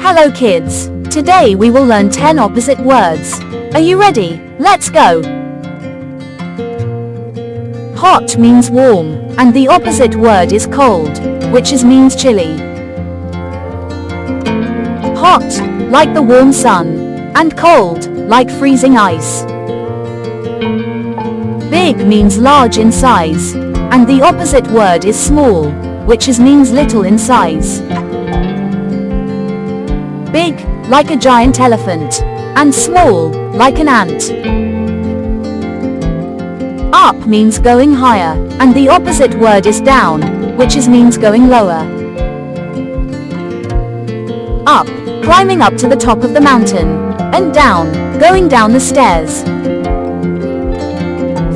Hello kids! Today we will learn 10 opposite words. Are you ready? Let's go! Hot means warm, and the opposite word is cold, which means chilly. Hot, like the warm sun, and cold, like freezing ice. Big means large in size, and the opposite word is small, which means little in size. Big, like a giant elephant, and small, like an ant. Up means going higher, and the opposite word is down, which means going lower. Up, climbing up to the top of the mountain, and down, going down the stairs.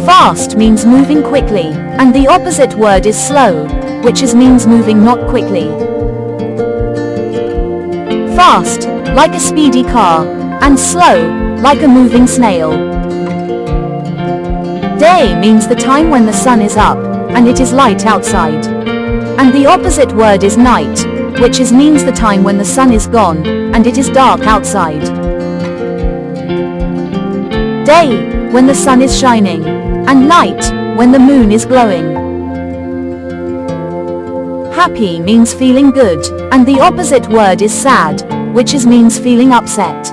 Fast means moving quickly, and the opposite word is slow, which means moving not quickly. Fast, like a speedy car, and slow, like a moving snail. Day means the time when the sun is up, and it is light outside. And the opposite word is night, which means the time when the sun is gone, and it is dark outside. Day, when the sun is shining, and night, when the moon is glowing. Happy means feeling good, and the opposite word is sad, which means feeling upset.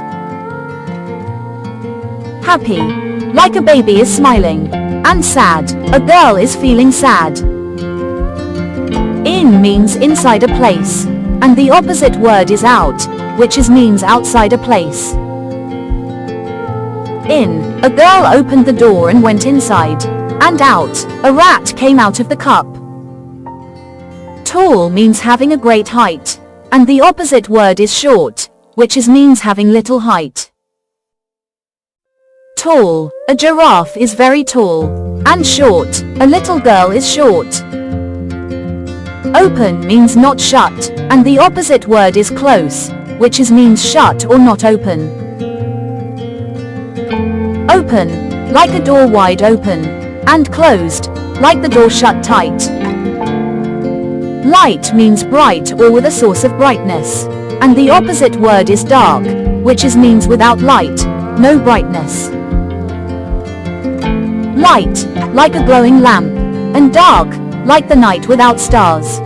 Happy, like a baby is smiling, and sad, a girl is feeling sad. In means inside a place, and the opposite word is out, which means outside a place. In, a girl opened the door and went inside, and out, a rat came out of the cup. Tall means having a great height, and the opposite word is short, which means having little height. Tall, a giraffe is very tall, and short, a little girl is short. Open means not shut, and the opposite word is close, which means shut or not open. Open, like a door wide open, and closed, like the door shut tight. Light means bright or with a source of brightness, and the opposite word is dark, which means without light, no brightness. Light, like a glowing lamp, and dark, like the night without stars.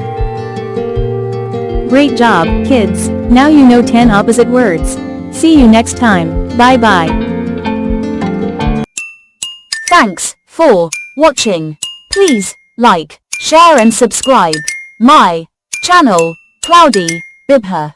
Great job, kids! Now you know 10 opposite words. See you next time. Bye bye. Thanks for watching. Please like, share and subscribe my channel, Cloudy Bibha.